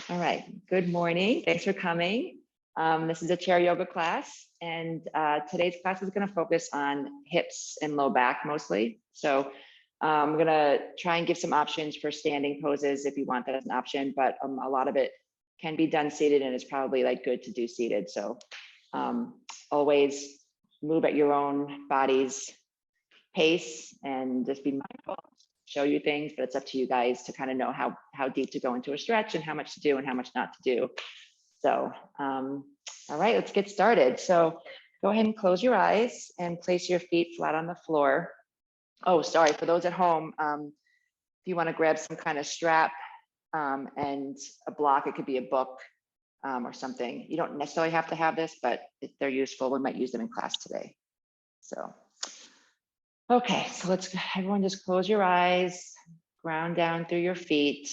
All right, good morning. Thanks for coming. This is a chair yoga class, and today's class is going to focus on hips and low back mostly. So I'm going to try and give some options for standing poses if you want that as an option, but a lot of it can be done seated, and it's probably like good to do seated. So always move at your own body's pace and just be mindful. Show you things, but it's up to you guys to kind of know how deep to go into a stretch and how much to do and how much not to do. So, all right, let's get started. So go ahead and close your eyes and place your feet flat on the floor. Oh, sorry, for those at home, if you want to grab some kind of strap and a block, it could be a book or something. You don't necessarily have to have this, but if they're useful, we might use them in class today. So. Okay, so let's everyone just close your eyes, ground down through your feet.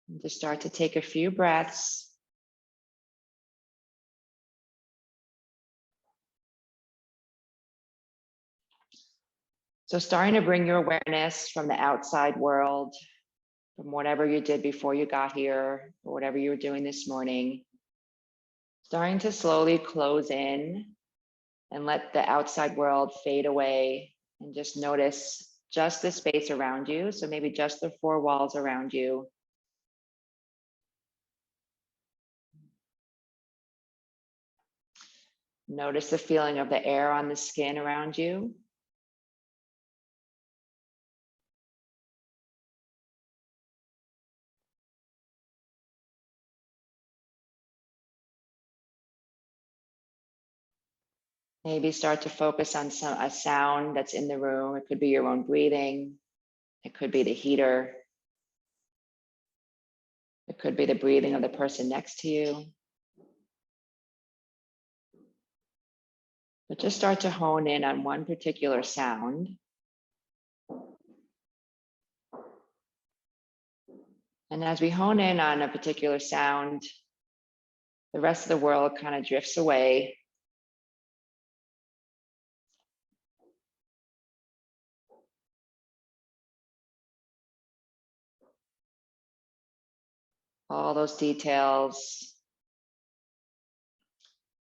And just start to take a few breaths. So starting to bring your awareness from the outside world, from whatever you did before you got here, or whatever you were doing this morning. Starting to slowly close in and let the outside world fade away and just notice just the space around you. So maybe just the four walls around you. Notice the feeling of the air on the skin around you. Maybe start to focus on a sound that's in the room. It could be your own breathing. It could be the heater. It could be the breathing of the person next to you. But just start to hone in on one particular sound. And as we hone in on a particular sound, the rest of the world kind of drifts away. All those details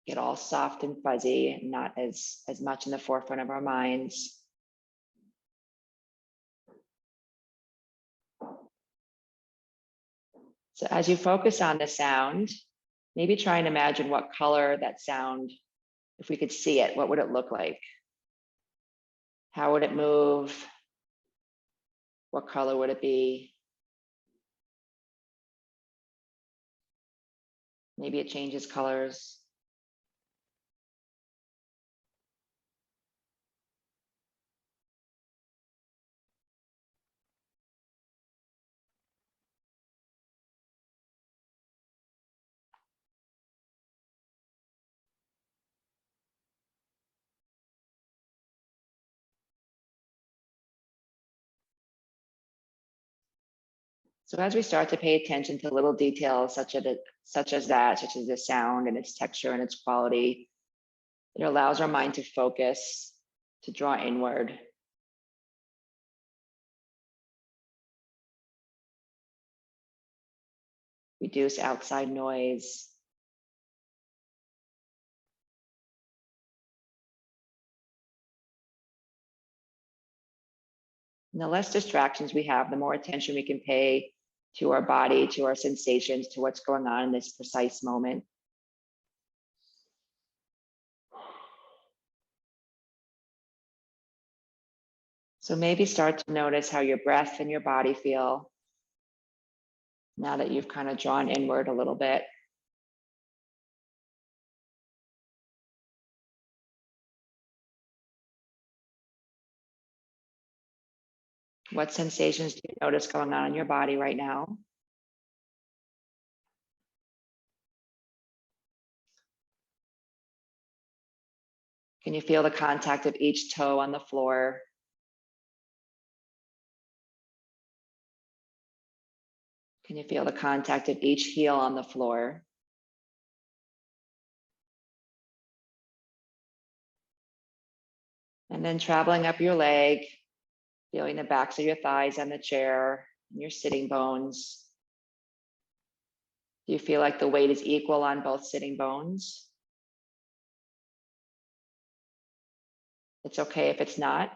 get all soft and fuzzy, not as much in the forefront of our minds. So as you focus on the sound, maybe try and imagine what color that sound, if we could see it, what would it look like? How would it move? What color would it be? Maybe it changes colors. So as we start to pay attention to little details such as the sound and its texture and its quality, it allows our mind to focus, to draw inward. Reduce outside noise. And the less distractions we have, the more attention we can pay to our body, to our sensations, to what's going on in this precise moment. So maybe start to notice how your breath and your body feel now that you've kind of drawn inward a little bit. What sensations do you notice going on in your body right now? Can you feel the contact of each toe on the floor? Can you feel the contact of each heel on the floor? And then traveling up your leg, feeling the backs of your thighs on the chair, and your sitting bones. Do you feel like the weight is equal on both sitting bones? It's okay if it's not.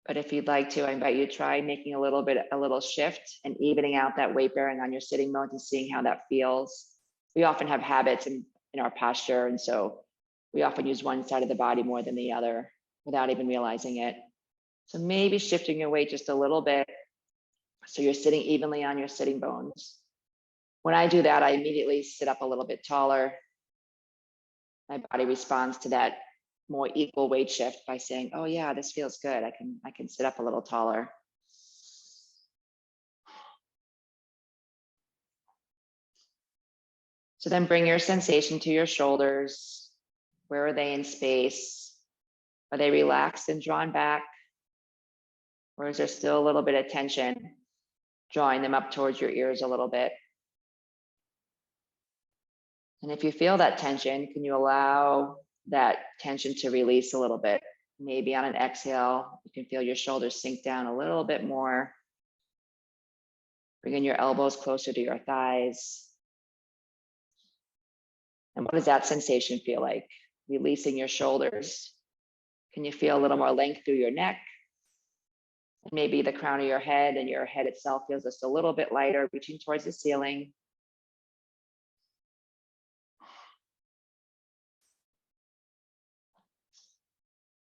But if you'd like to, I invite you to try making a little shift and evening out that weight bearing on your sitting bones and seeing how that feels. We often have habits in our posture, and so we often use one side of the body more than the other without even realizing it. So maybe shifting your weight just a little bit so you're sitting evenly on your sitting bones. When I do that, I immediately sit up a little bit taller. My body responds to that more equal weight shift by saying, oh yeah, this feels good. I can sit up a little taller. So then bring your sensation to your shoulders. Where are they in space? Are they relaxed and drawn back? Or is there still a little bit of tension, drawing them up towards your ears a little bit? And if you feel that tension, can you allow that tension to release a little bit? Maybe on an exhale, you can feel your shoulders sink down a little bit more. Bringing your elbows closer to your thighs. And what does that sensation feel like? Releasing your shoulders. Can you feel a little more length through your neck? Maybe the crown of your head and your head itself feels just a little bit lighter, reaching towards the ceiling.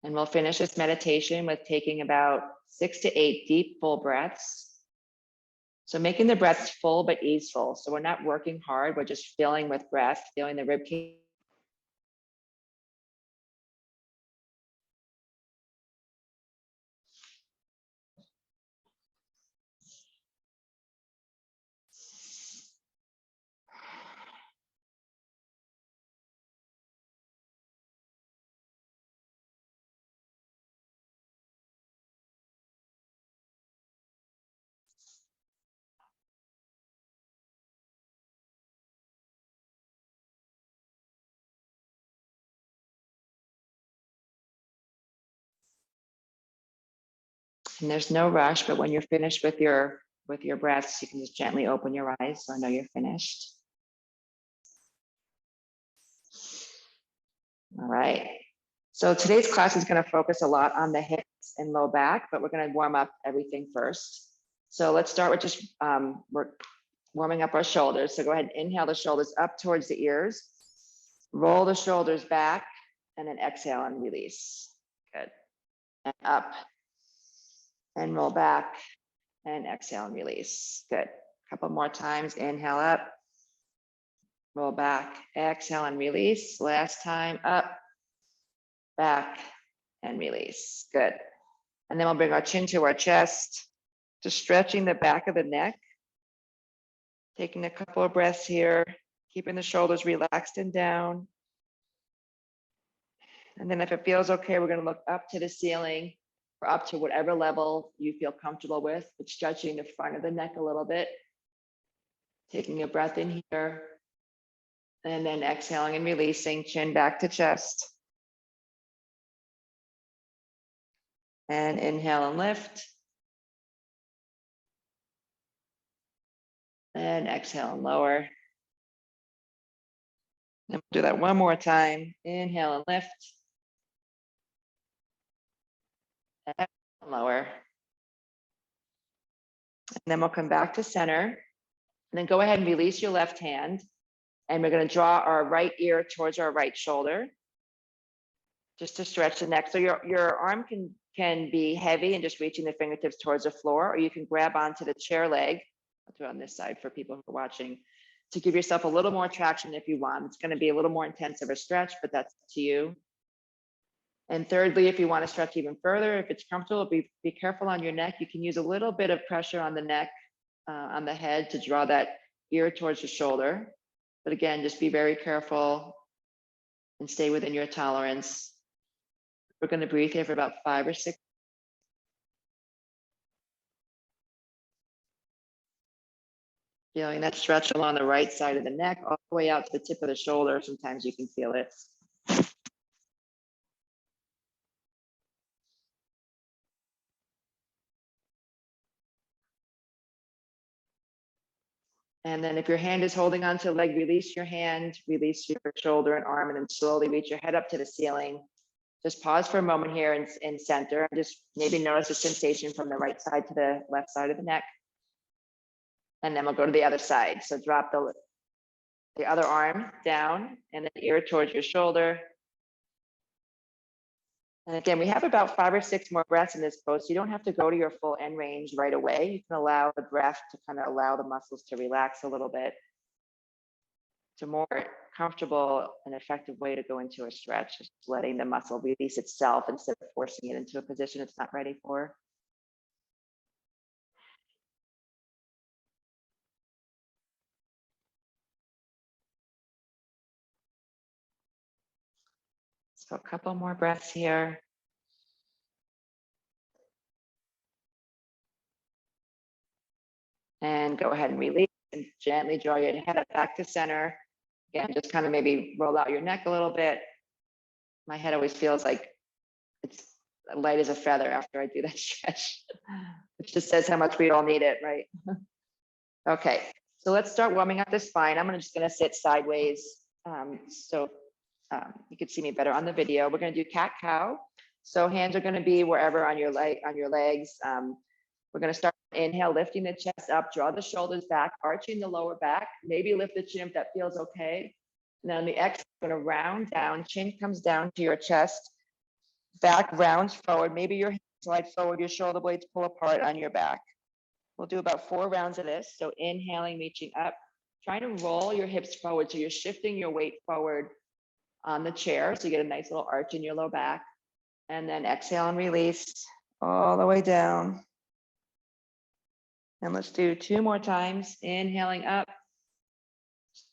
And we'll finish this meditation with taking about 6 to 8 deep, full breaths. So making the breaths full but easeful. So we're not working hard, we're just filling with breath, feeling the rib cage. And there's no rush, but when you're finished with your breaths, you can just gently open your eyes so I know you're finished. All right. So today's class is going to focus a lot on the hips and low back, but we're going to warm up everything first. So let's start with just we're warming up our shoulders. So go ahead and inhale the shoulders up towards the ears. Roll the shoulders back and then exhale and release. Good. And up and roll back and exhale and release. Good. A couple more times. Inhale up, roll back, exhale and release. Last time, up, back, and release. Good. And then we'll bring our chin to our chest, just stretching the back of the neck. Taking a couple of breaths here, keeping the shoulders relaxed and down. And then if it feels okay, we're going to look up to the ceiling or up to whatever level you feel comfortable with, but stretching the front of the neck a little bit. Taking a breath in here, and then exhaling and releasing, chin back to chest. And inhale and lift. And exhale and lower. And we'll do that one more time. Inhale and lift. And lower. And then we'll come back to center. And then go ahead and release your left hand. And we're going to draw our right ear towards our right shoulder, just to stretch the neck. So your arm can be heavy and just reaching the fingertips towards the floor, or you can grab onto the chair leg. I'll do it on this side for people who are watching, to give yourself a little more traction if you want. It's going to be a little more intense of a stretch, but that's up to you. And thirdly, if you want to stretch even further, if it's comfortable, be careful on your neck. You can use a little bit of pressure on the neck, on the head, to draw that ear towards the shoulder. But again, just be very careful and stay within your tolerance. We're going to breathe here for about 5 or 6. Feeling that stretch along the right side of the neck, all the way out to the tip of the shoulder. Sometimes you can feel it. And then if your hand is holding onto a leg, release your hand, release your shoulder and arm, and then slowly reach your head up to the ceiling. Just pause for a moment here in center, and just maybe notice the sensation from the right side to the left side of the neck. And then we'll go to the other side. So drop the other arm down and then ear towards your shoulder. And again, we have about 5 or 6 more breaths in this pose. So you don't have to go to your full end range right away. You can allow the breath to kind of allow the muscles to relax a little bit. It's a more comfortable and effective way to go into a stretch, just letting the muscle release itself instead of forcing it into a position it's not ready for. So a couple more breaths here. And go ahead and release and gently draw your head up back to center. Again, just kind of maybe roll out your neck a little bit. My head always feels like it's light as a feather after I do that stretch, which just says how much we all need it, right? Okay, so let's start warming up the spine. I'm just gonna sit sideways so you can see me better on the video. We're gonna do cat-cow. So hands are gonna be wherever on your legs. We're gonna start, inhale, lifting the chest up, draw the shoulders back, arching the lower back, maybe lift the chin if that feels okay. And then on the exhale, gonna round down, chin comes down to your chest, back rounds forward, maybe your hands slide forward, your shoulder blades pull apart on your back. We'll do about 4 rounds of this. So inhaling, reaching up, trying to roll your hips forward. So you're shifting your weight forward on the chair. So you get a nice little arch in your low back. And then exhale and release all the way down. And let's do 2 more times. Inhaling up,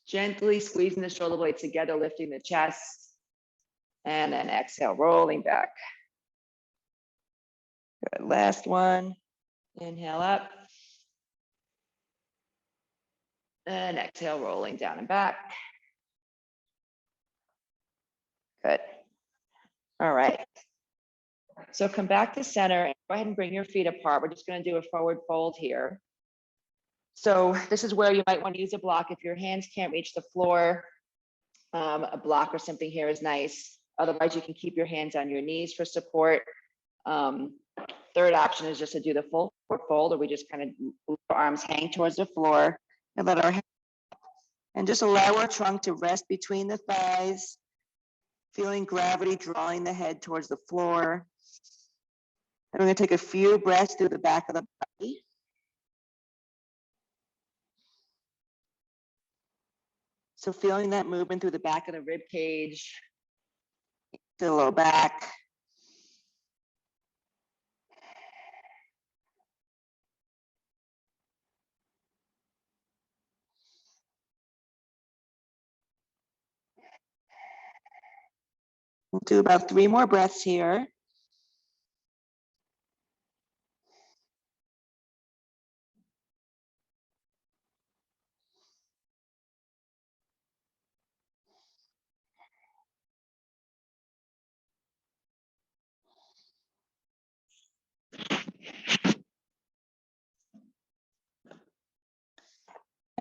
gently squeezing the shoulder blades together, lifting the chest. And then exhale, rolling back. Good, last one. Inhale up. And exhale, rolling down and back. Good. All right. So come back to center and go ahead and bring your feet apart. We're just going to do a forward fold here. So this is where you might want to use a block. If your hands can't reach the floor, a block or something here is nice. Otherwise, you can keep your hands on your knees for support. Third option is just to do the full forward fold, or we just kind of move our arms hang towards the floor and let our hands, and just allow our trunk to rest between the thighs, feeling gravity drawing the head towards the floor. And we're going to take a few breaths through the back of the body. So feeling that movement through the back of the rib cage, to the low back. We'll do about 3 more breaths here.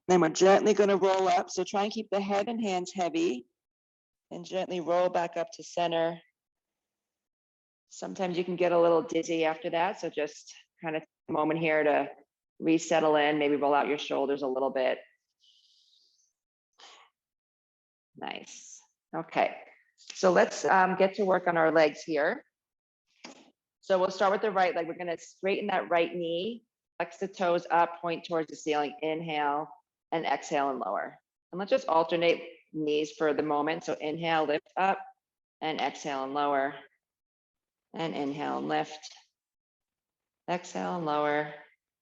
Then we're gently going to roll up. So try and keep the head and hands heavy and gently roll back up to center. Sometimes you can get a little dizzy after that. So just kind of take a moment here to resettle in, maybe roll out your shoulders a little bit. Nice. Okay. So let's get to work on our legs here. So we'll start with the right leg. We're going to straighten that right knee, flex the toes up, point towards the ceiling, inhale, and exhale and lower. And let's just alternate knees for the moment. So inhale, lift up, and exhale and lower. And inhale and lift. Exhale and lower.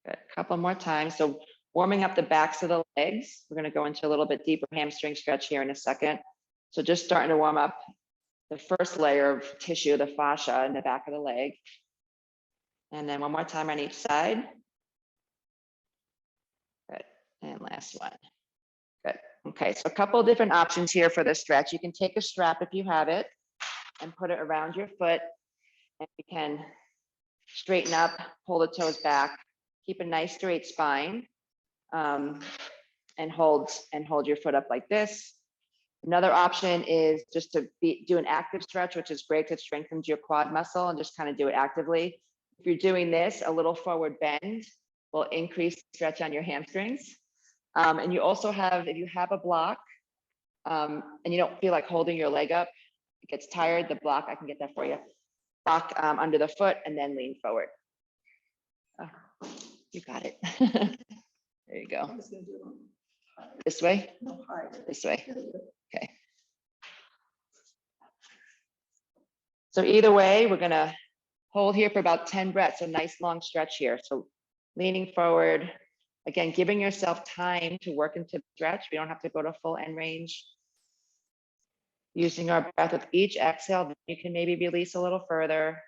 Good. A couple more times. So warming up the backs of the legs. We're going to go into a little bit deeper hamstring stretch here in a second. So just starting to warm up the first layer of tissue, the fascia in the back of the leg. And then one more time on each side. Good. And last one. Good. Okay, so a couple of different options here for this stretch. You can take a strap if you have it and put it around your foot. And you can straighten up, pull the toes back, keep a nice straight spine. and hold your foot up like this. Another option is just to do an active stretch, which is great because it strengthens your quad muscle, and just kind of do it actively. If you're doing this, a little forward bend will increase the stretch on your hamstrings. And you also have, if you have a block and you don't feel like holding your leg up, it gets tired, the block, I can get that for you. Block under the foot and then lean forward. Oh, you got it. There you go. This way? This way. Okay. So either way, we're gonna hold here for about 10 breaths, a nice long stretch here. So leaning forward, again, giving yourself time to work into the stretch. We don't have to go to full end range. Using our breath with each exhale, you can maybe release a little further.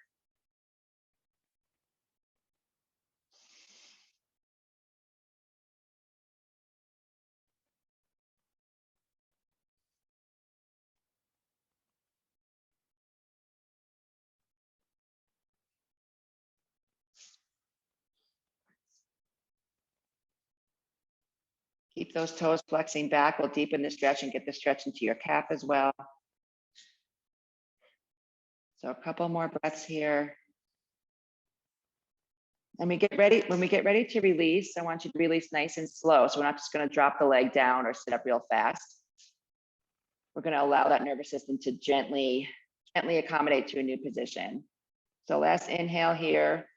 Keep those toes flexing back. We'll deepen the stretch and get the stretch into your calf as well. So a couple more breaths here. And when we get ready to release, I want you to release nice and slow. So we're not just going to drop the leg down or sit up real fast. We're going to allow that nervous system to gently accommodate to a new position. So last inhale here,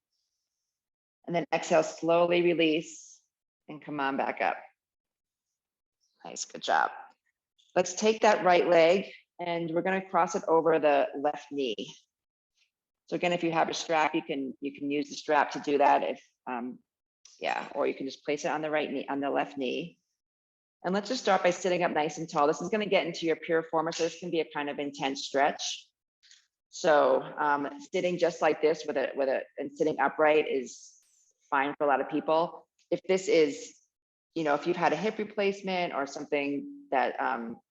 and then exhale, slowly release and come on back up. Nice, good job. Let's take that right leg and we're going to cross it over the left knee. So again, if you have a strap, you can use the strap to do that. If or you can just place it on the right knee, on the left knee. And let's just start by sitting up nice and tall. This is going to get into your piriformis, so this can be a kind of intense stretch. So sitting just like this and sitting upright is fine for a lot of people. If this is, if you've had a hip replacement or something that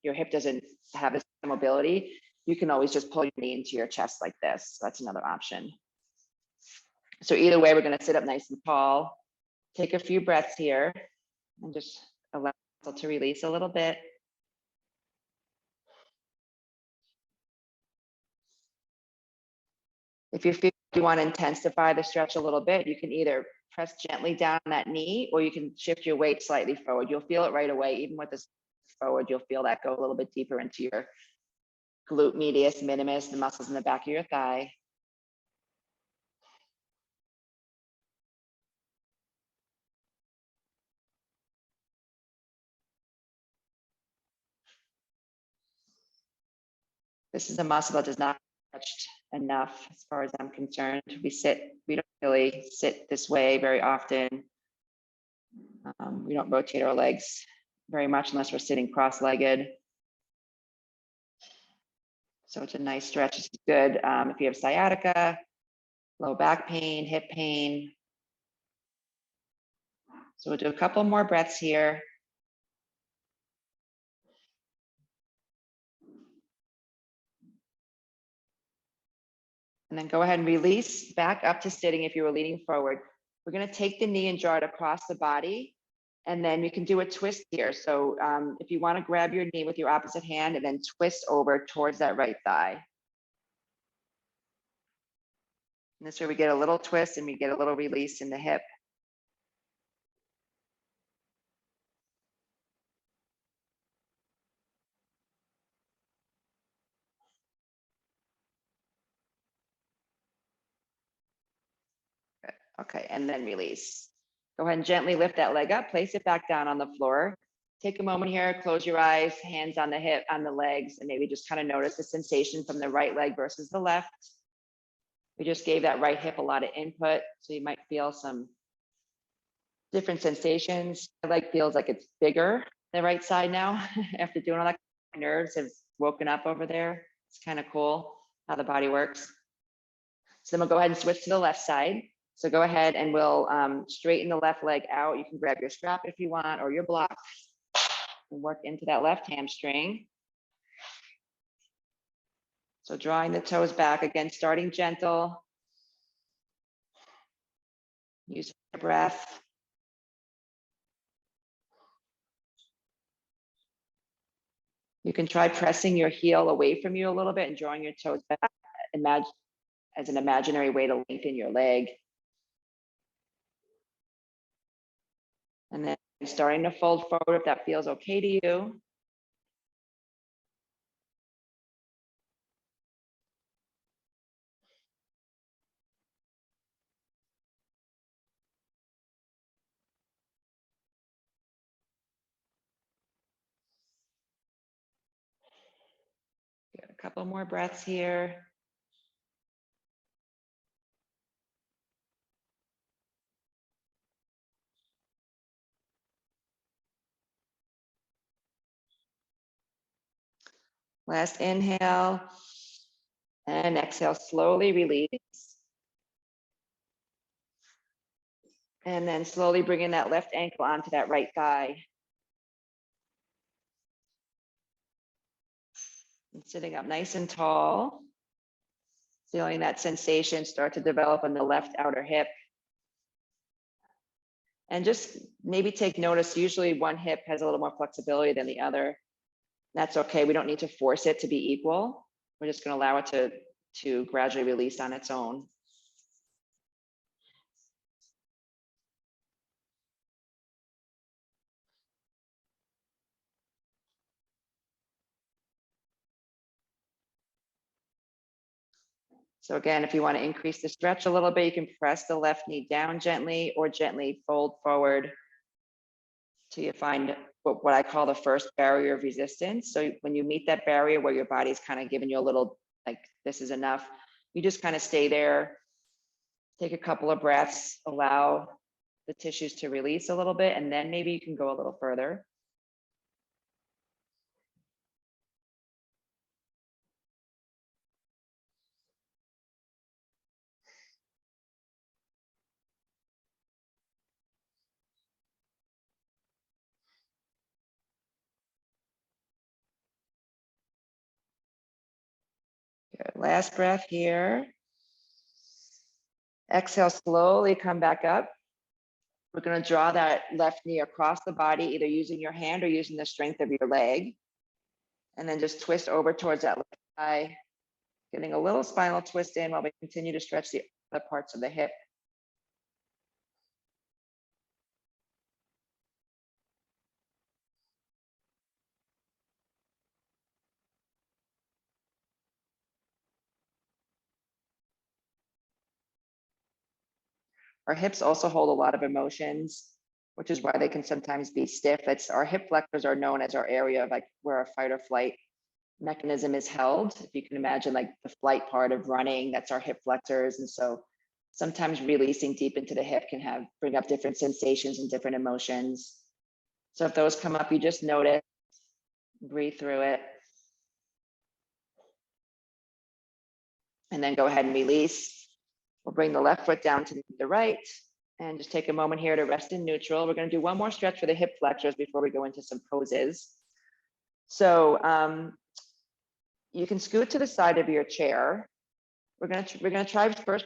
your hip doesn't have this mobility, you can always just pull your knee into your chest like this. So that's another option. So either way, we're going to sit up nice and tall. Take a few breaths here and just allow yourself to release a little bit. If you feel you want to intensify the stretch a little bit, you can either press gently down on that knee or you can shift your weight slightly forward. You'll feel it right away. Even with this forward, you'll feel that go a little bit deeper into your glute medius, minimus, the muscles in the back of your thigh. This is a muscle that does not stretch enough as far as I'm concerned. We don't really sit this way very often. We don't rotate our legs very much unless we're sitting cross-legged. So it's a nice stretch. It's good if you have sciatica, low back pain, hip pain. So we'll do a couple more breaths here. And then go ahead and release back up to sitting if you were leaning forward. We're going to take the knee and draw it across the body. And then you can do a twist here. So if you want to grab your knee with your opposite hand and then twist over towards that right thigh. And this way we get a little twist and we get a little release in the hip. Good. Okay, and then release. Go ahead and gently lift that leg up, place it back down on the floor. Take a moment here, close your eyes, hands on the hip, on the legs, and maybe just kind of notice the sensation from the right leg versus the left. We just gave that right hip a lot of input, so you might feel some different sensations. My leg feels like it's bigger, the right side now, after doing all that. My nerves have woken up over there. It's kind of cool how the body works. So then we'll go ahead and switch to the left side. So go ahead and we'll straighten the left leg out. You can grab your strap if you want, or your block, and work into that left hamstring. So drawing the toes back, again, starting gentle. Use your breath. You can try pressing your heel away from you a little bit and drawing your toes back. Imagine as an imaginary way to lengthen your leg. And then starting to fold forward if that feels okay to you. Get a couple more breaths here. Last inhale and exhale, slowly release. And then slowly bringing that left ankle onto that right thigh. And sitting up nice and tall. Feeling that sensation start to develop on the left outer hip. And just maybe take notice, usually one hip has a little more flexibility than the other. That's okay, we don't need to force it to be equal. We're just gonna allow it to gradually release on its own. So again, if you want to increase the stretch a little bit, you can press the left knee down gently or gently fold forward till you find what I call the first barrier of resistance. So when you meet that barrier where your body's kind of giving you a little, like, this is enough, you just kind of stay there, take a couple of breaths, allow the tissues to release a little bit, and then maybe you can go a little further. Good. Last breath here. Exhale, slowly come back up. We're going to draw that left knee across the body, either using your hand or using the strength of your leg. And then just twist over towards that left thigh, getting a little spinal twist in while we continue to stretch the other parts of the hip. Our hips also hold a lot of emotions, which is why they can sometimes be stiff. It's our hip flexors are known as our area of like where our fight or flight mechanism is held. If you can imagine like the flight part of running, that's our hip flexors. And so sometimes releasing deep into the hip can bring up different sensations and different emotions. So if those come up, you just notice, breathe through it. And then go ahead and release. We'll bring the left foot down to the right and just take a moment here to rest in neutral. We're going to do one more stretch for the hip flexors before we go into some poses. So you can scoot to the side of your chair. We're going to try first.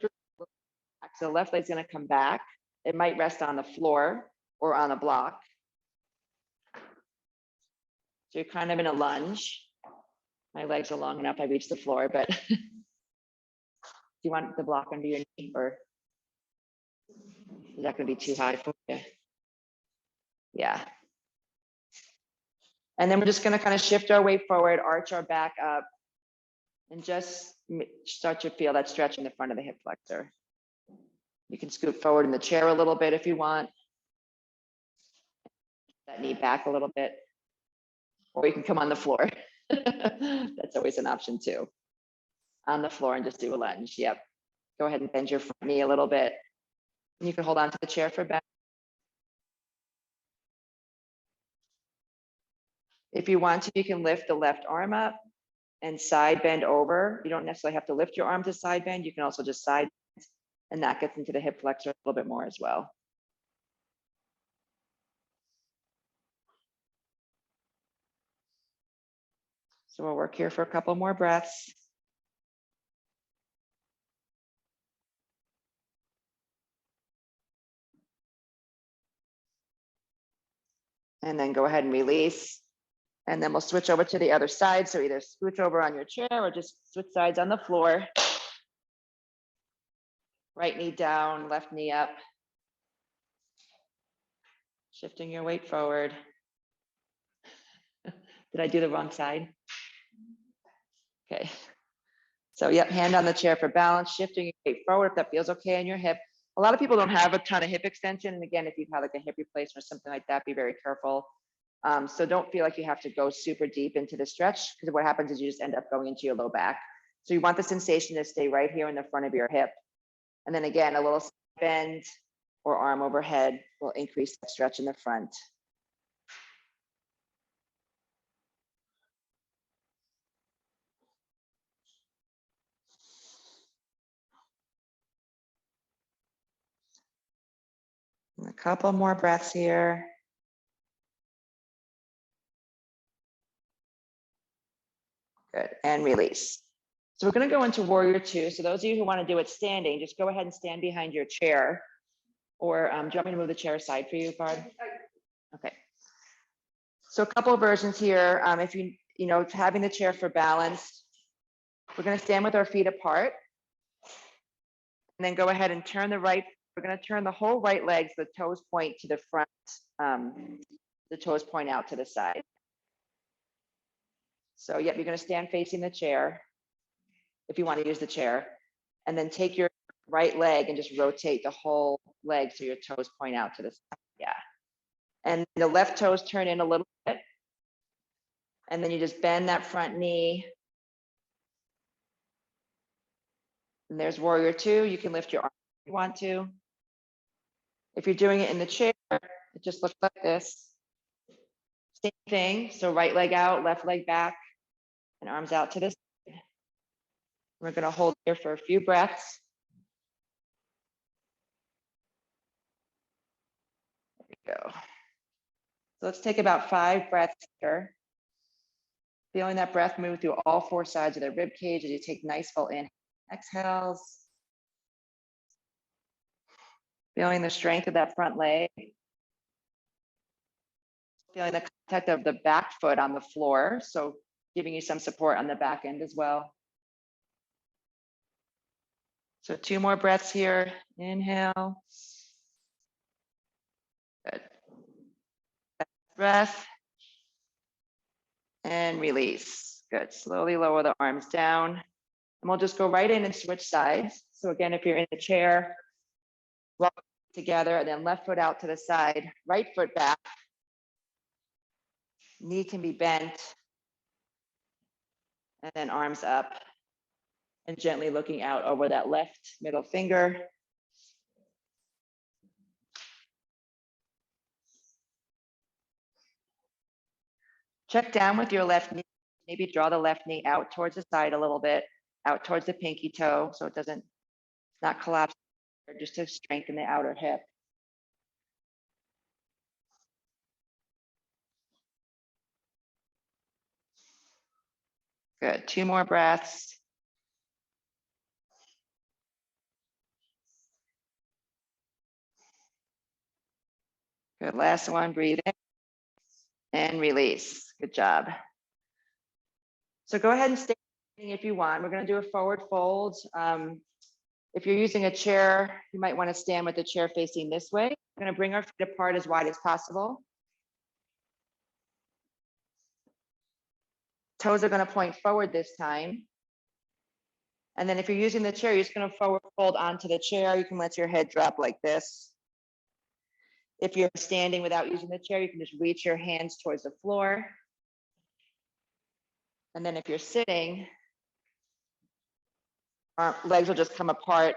So the left leg's going to come back. It might rest on the floor or on a block. So you're kind of in a lunge. My legs are long enough, I reach the floor, but do you want the block under your knee, or is that going to be too high for you? Yeah. And then we're just going to kind of shift our weight forward, arch our back up, and just start to feel that stretch in the front of the hip flexor. You can scoot forward in the chair a little bit if you want. That knee back a little bit. Or you can come on the floor. That's always an option too. On the floor and just do a lunge. Yep. Go ahead and bend your front knee a little bit. And you can hold on to the chair for a bit. If you want to, you can lift the left arm up and side bend over. You don't necessarily have to lift your arm to side bend. You can also just side bend, and that gets into the hip flexor a little bit more as well. So we'll work here for a couple more breaths. And then go ahead and release. And then we'll switch over to the other side. So either switch over on your chair or just switch sides on the floor. Right knee down, left knee up. Shifting your weight forward. Did I do the wrong side? Okay. So yep, hand on the chair for balance, shifting your weight forward if that feels okay in your hip. A lot of people don't have a ton of hip extension. And again, if you've had like a hip replacement or something like that, be very careful. So don't feel like you have to go super deep into the stretch, because what happens is you just end up going into your low back. So you want the sensation to stay right here in the front of your hip. And then again, a little bend or arm overhead will increase that stretch in the front. And a couple more breaths here. Good, and release. So we're going to go into warrior two. So those of you who want to do it standing, just go ahead and stand behind your chair. Or do you want me to move the chair aside for you, Barb? Okay. So a couple of versions here. If you know, having the chair for balance, we're going to stand with our feet apart. And then go ahead and turn the right. We're going to turn the whole right leg so the toes point to the front. The toes point out to the side. So yep, you're going to stand facing the chair if you want to use the chair. And then take your right leg and just rotate the whole leg so your toes point out to the side. Yeah. And the left toes turn in a little bit. And then you just bend that front knee. And there's warrior two. You can lift your arm if you want to. If you're doing it in the chair, it just looks like this. Same thing. So right leg out, left leg back, and arms out to this. We're going to hold here for a few breaths. There we go. So let's take about 5 breaths here. Feeling that breath move through all 4 sides of the rib cage as you take nice full inhale, exhales. Feeling the strength of that front leg. Feeling the contact of the back foot on the floor. So giving you some support on the back end as well. So 2 more breaths here. Inhale. Good. Breath. And release. Good. Slowly lower the arms down. And we'll just go right in and switch sides. So again, if you're in the chair, walk together and then left foot out to the side, right foot back. Knee can be bent. And then arms up. And gently looking out over that left middle finger. Check down with your left knee. Maybe draw the left knee out towards the side a little bit, out towards the pinky toe, so it doesn't not collapse, just to strengthen the outer hip. Good. 2 more breaths. Good. Last one. Breathe in and release. Good job. So go ahead and stay if you want. We're going to do a forward fold. If you're using a chair, you might want to stand with the chair facing this way. We're going to bring our feet apart as wide as possible. Toes are going to point forward this time. And then if you're using the chair, you're just going to forward fold onto the chair. You can let your head drop like this. If you're standing without using the chair, you can just reach your hands towards the floor. And then if you're sitting, our legs will just come apart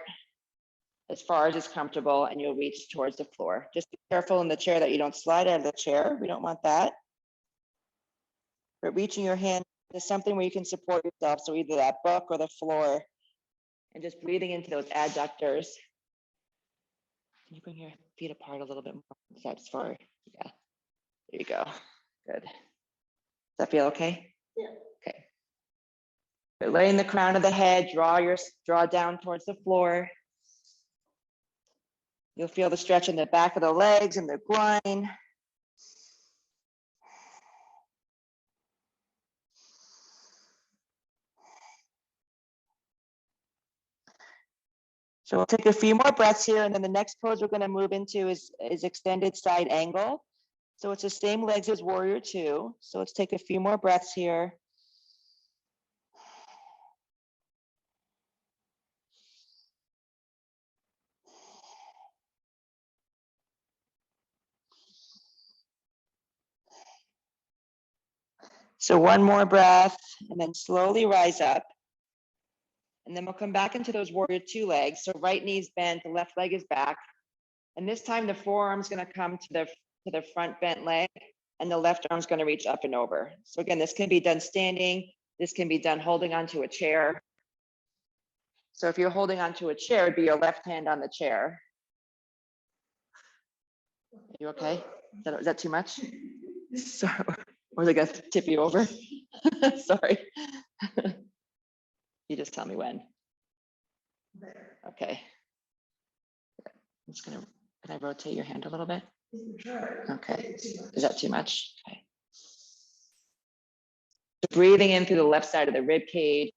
as far as is comfortable and you'll reach towards the floor. Just be careful in the chair that you don't slide out of the chair. We don't want that. But reaching your hand to something where you can support yourself. So either that book or the floor, and just breathing into those adductors. Can you bring your feet apart a little bit more? That's for, yeah, there you go. Good. Does that feel okay? Yeah. Okay. Good. Laying the crown of the head, draw down towards the floor. You'll feel the stretch in the back of the legs and the groin. So we'll take a few more breaths here, and then the next pose we're going to move into is extended side angle. So it's the same legs as warrior two. So let's take a few more breaths here. So one more breath, and then slowly rise up. And then we'll come back into those warrior two legs. So right knee's bent, the left leg is back. And this time the forearm's going to come to the front bent leg, and the left arm's going to reach up and over. So again, this can be done standing. This can be done holding onto a chair. So if you're holding onto a chair, it'd be your left hand on the chair. Are you okay? Is that too much? So, or is it going to tip you over? Sorry. You just tell me when. Okay. I'm just gonna, can I rotate your hand a little bit? Okay. Is that too much? Okay. Breathing in through the left side of the rib cage,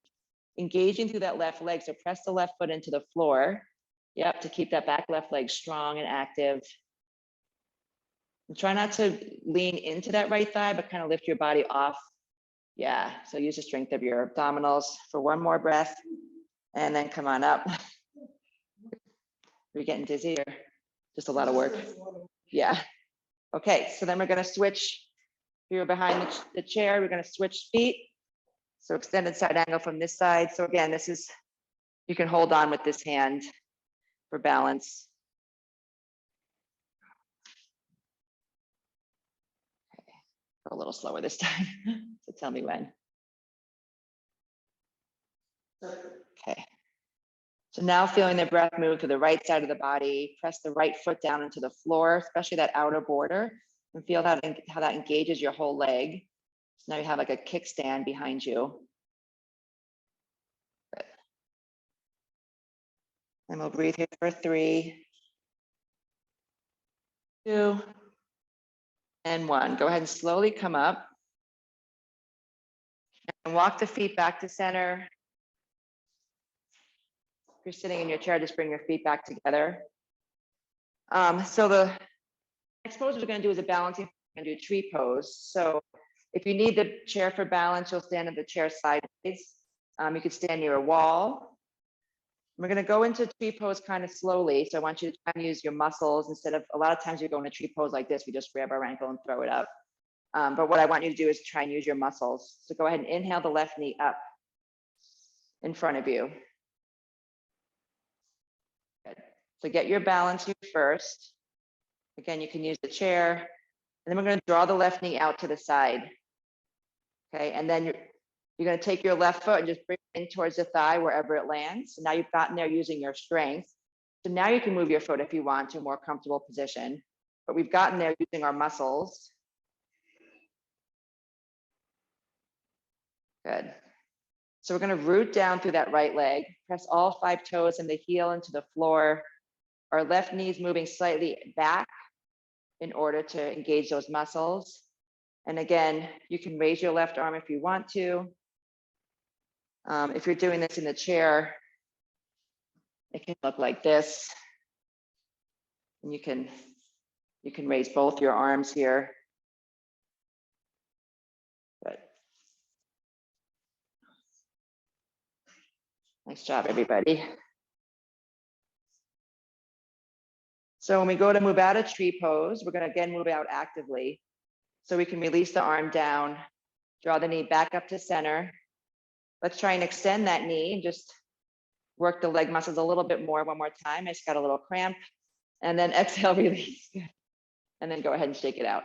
engaging through that left leg. So press the left foot into the floor. Yep, to keep that back left leg strong and active. And try not to lean into that right thigh, but kind of lift your body off. Yeah, so use the strength of your abdominals for one more breath, and then come on up. Are you getting dizzy or just a lot of work? Yeah. Okay, so then we're gonna switch. If you're behind the chair, we're gonna switch feet. So extended side angle from this side. So again, this is, you can hold on with this hand for balance. Okay. Go a little slower this time. So tell me when. Okay. So now feeling the breath move to the right side of the body, press the right foot down into the floor, especially that outer border, and feel how that engages your whole leg. So now you have like a kickstand behind you. Good. And we'll breathe here for 3, 2, and 1. Go ahead and slowly come up and walk the feet back to center. If you're sitting in your chair, just bring your feet back together. So the next pose we're going to do is a balancing. We're going to do tree pose. So if you need the chair for balance, you'll stand in the chair sideways. You could stand near a wall. We're going to go into tree pose kind of slowly. So I want you to try and use your muscles instead of, a lot of times you go in a tree pose like this, we just grab our ankle and throw it up. But what I want you to do is try and use your muscles. So go ahead and inhale the left knee up in front of you. Good. So get your balance here first. Again, you can use the chair. And then we're going to draw the left knee out to the side. Okay, and then you're going to take your left foot and just bring it in towards the thigh wherever it lands. So now you've gotten there using your strength. So now you can move your foot if you want to a more comfortable position. But we've gotten there using our muscles. Good. So we're going to root down through that right leg, press all 5 toes and the heel into the floor. Our left knee is moving slightly back in order to engage those muscles. And again, you can raise your left arm if you want to. If you're doing this in the chair, it can look like this. And you can raise both your arms here. Good. Nice job, everybody. So when we go to move out of tree pose, we're going to again move out actively. So we can release the arm down, draw the knee back up to center. Let's try and extend that knee and just work the leg muscles a little bit more. One more time. I just got a little cramp. And then exhale, release. And then go ahead and shake it out.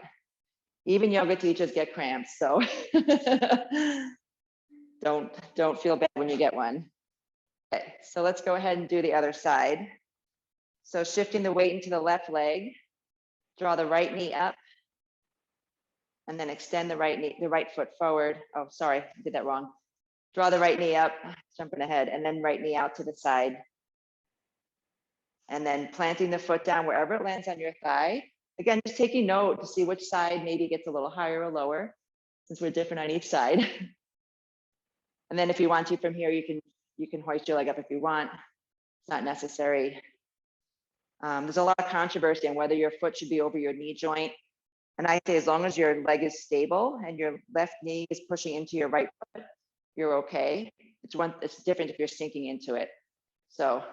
Even yoga teachers get cramps, so don't feel bad when you get one. Okay, so let's go ahead and do the other side. So shifting the weight into the left leg, draw the right knee up, and then extend the right foot forward. Oh, sorry, I did that wrong. Draw the right knee up, jumping ahead, and then right knee out to the side. And then planting the foot down wherever it lands on your thigh. Again, just taking note to see which side maybe gets a little higher or lower, since we're different on each side. And then if you want to from here, you can hoist your leg up if you want. It's not necessary. There's a lot of controversy on whether your foot should be over your knee joint. And I say as long as your leg is stable and your left knee is pushing into your right foot, you're okay. It's different if you're sinking into it. So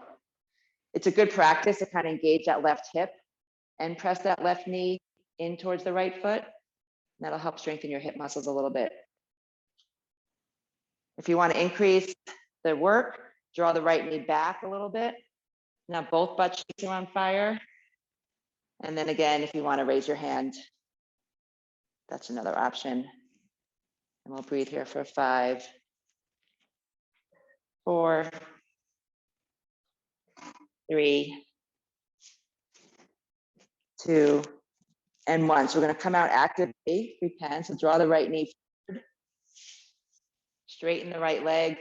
it's a good practice to kind of engage that left hip and press that left knee in towards the right foot. That'll help strengthen your hip muscles a little bit. If you want to increase the work, draw the right knee back a little bit. Now both butt cheeks are on fire. And then again, if you want to raise your hand, that's another option. And we'll breathe here for 5, 4, 3, 2, and 1. So we're going to come out actively, repent. So draw the right knee forward, straighten the right leg,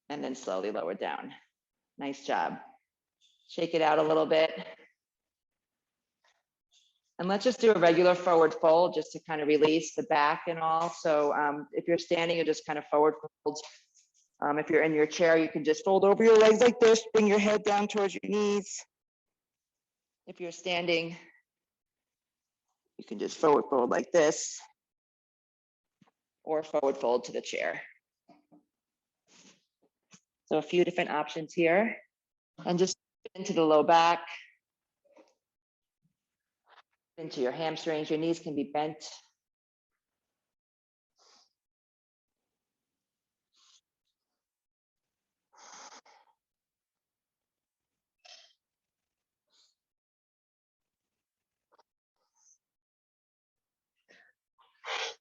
and then slowly lower down. Nice job. Shake it out a little bit. And let's just do a regular forward fold just to kind of release the back and all. So if you're standing, you just kind of forward fold. If you're in your chair, you can just fold over your legs like this, bring your head down towards your knees. If you're standing, you can just forward fold like this, or forward fold to the chair. So a few different options here. And just into the low back, into your hamstrings. Your knees can be bent.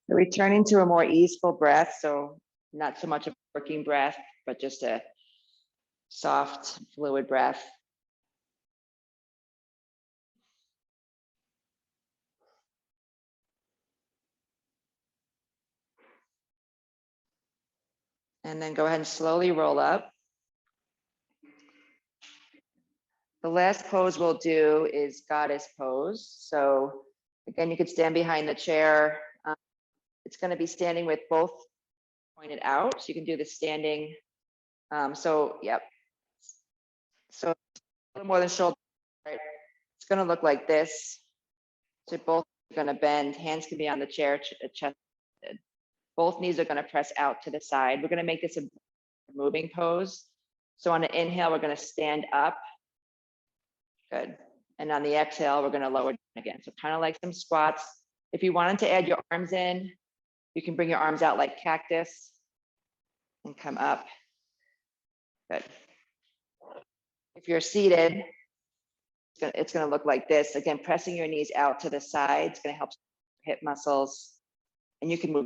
So returning to a more easeful breath. So not so much a working breath, but just a soft, fluid breath. And then go ahead and slowly roll up. The last pose we'll do is goddess pose. So again, you could stand behind the chair. It's going to be standing with both pointed out. So you can do the standing. Yep. So a little more than shoulder. Right? It's going to look like this. So both are going to bend. Hands can be on the chair, chest. Both knees are going to press out to the side. We're going to make this a moving pose. So on an inhale, we're going to stand up. Good. And on the exhale, we're going to lower down again. So kind of like some squats. If you wanted to add your arms in, you can bring your arms out like cactus and come up. Good. If you're seated, it's going to look like this. Again, pressing your knees out to the side. It's going to help hip muscles. And you can move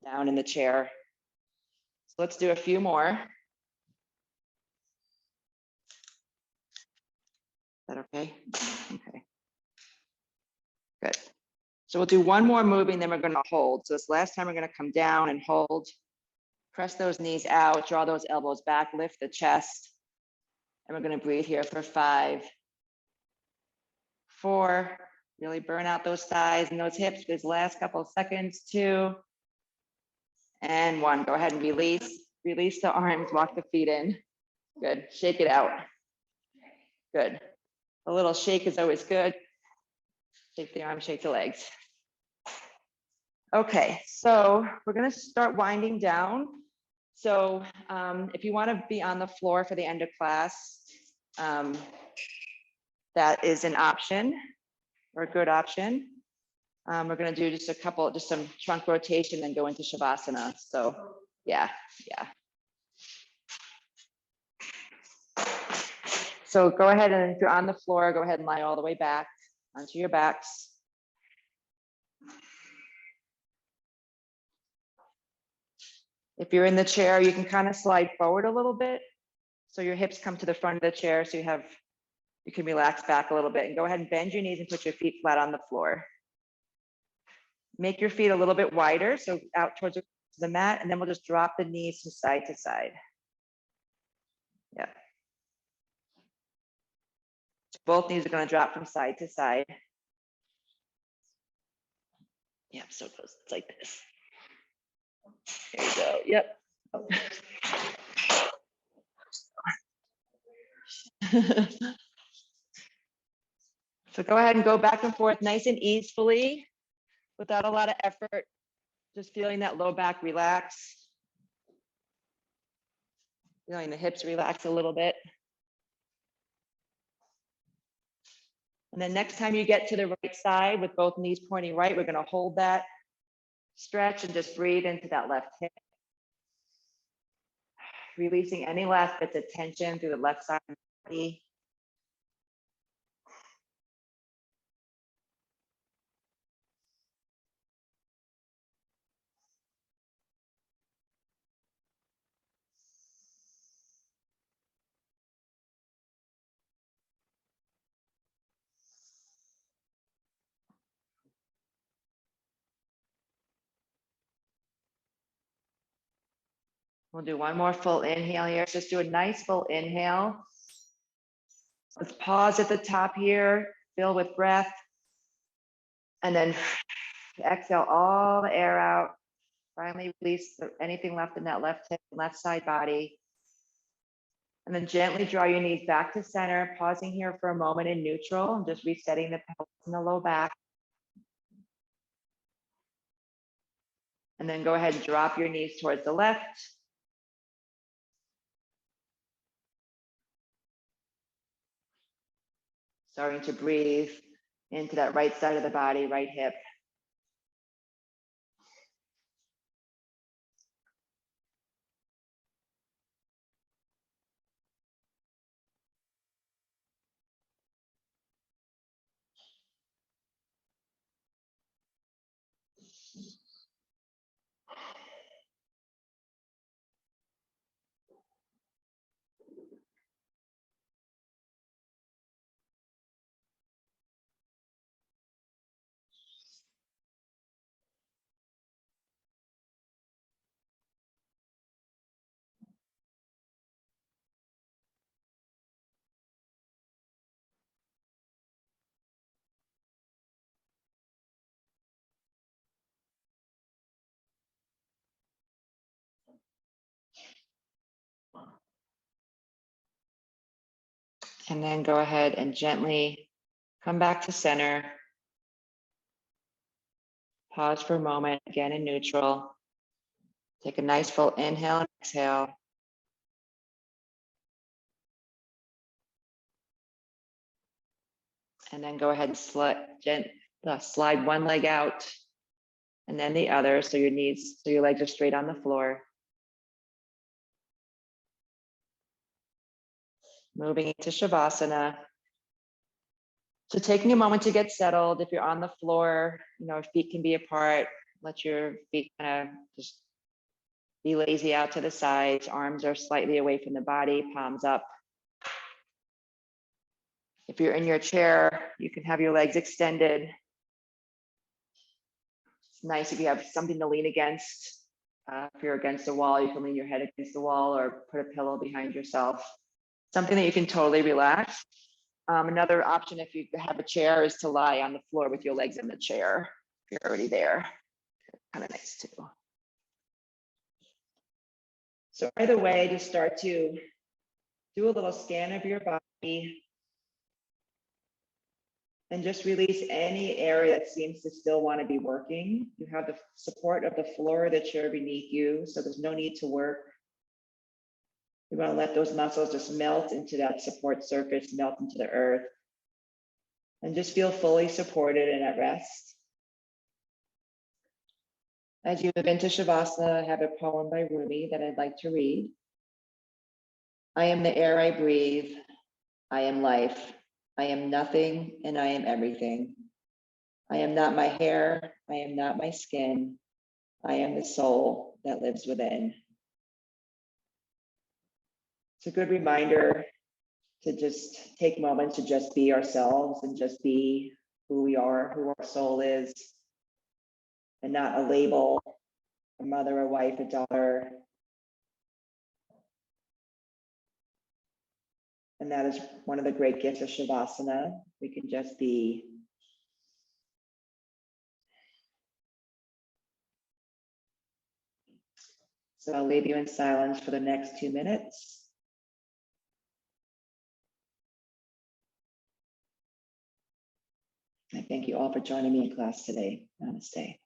down in the chair. So let's do a few more. Is that okay? Okay. Good. So we'll do one more moving, then we're going to hold. So this last time we're going to come down and hold. Press those knees out, draw those elbows back, lift the chest. And we're going to breathe here for 5, 4. Really burn out those thighs and those hips for these last couple of seconds. 2 and 1. Go ahead and release. Release the arms, walk the feet in. Good. Shake it out. Good. A little shake is always good. Shake the arms, shake the legs. Okay, so we're going to start winding down. So if you want to be on the floor for the end of class, that is an option or a good option. We're going to do just some trunk rotation and go into Shavasana. So yeah. So go ahead, and if you're on the floor, go ahead and lie all the way back onto your backs. If you're in the chair, you can kind of slide forward a little bit. So your hips come to the front of the chair. So you can relax back a little bit and go ahead and bend your knees and put your feet flat on the floor. Make your feet a little bit wider. So out towards the mat, and then we'll just drop the knees from side to side. Yeah. Both knees are going to drop from side to side. Yep, so close. It's like this. There you go. Yep. So go ahead and go back and forth nice and easily without a lot of effort. Just feeling that low back relax. Feeling the hips relax a little bit. And then next time you get to the right side with both knees pointing right, we're going to hold that stretch and just breathe into that left hip. Releasing any last bits of tension through the left side of the body. We'll do one more full inhale here. Just do a nice full inhale. Let's pause at the top here, fill with breath. And then exhale all the air out. Finally release anything left in that left hip, left side body. And then gently draw your knees back to center, pausing here for a moment in neutral and just resetting the pelvis and the low back. And then go ahead and drop your knees towards the left. Starting to breathe into that right side of the body, right hip. And then go ahead and gently come back to center. Pause for a moment, again in neutral. Take a nice full inhale and exhale. And then go ahead and slide one leg out and then the other so your legs are straight on the floor. Moving into Shavasana. So taking a moment to get settled. If you're on the floor, feet can be apart. Let your feet kind of just be lazy out to the sides. Arms are slightly away from the body, palms up. If you're in your chair, you can have your legs extended. It's nice if you have something to lean against. If you're against a wall, you can lean your head against the wall or put a pillow behind yourself. Something that you can totally relax. Another option, if you have a chair, is to lie on the floor with your legs in the chair. If you're already there, kind of nice too. So either way, just start to do a little scan of your body and just release any area that seems to still want to be working. You have the support of the floor, the chair beneath you, so there's no need to work. You want to let those muscles just melt into that support surface, melt into the earth, and just feel fully supported and at rest. As you move into Shavasana, I have a poem by Rumi that I'd like to read. I am the air I breathe. I am life. I am nothing and I am everything. I am not my hair. I am not my skin. I am the soul that lives within. It's a good reminder to just take moments to just be ourselves and just be who we are, who our soul is, and not a label, a mother, a wife, a daughter. And that is one of the great gifts of Shavasana. We can just be. So I'll leave you in silence for the next 2 minutes. I thank you all for joining me in class today. Namaste.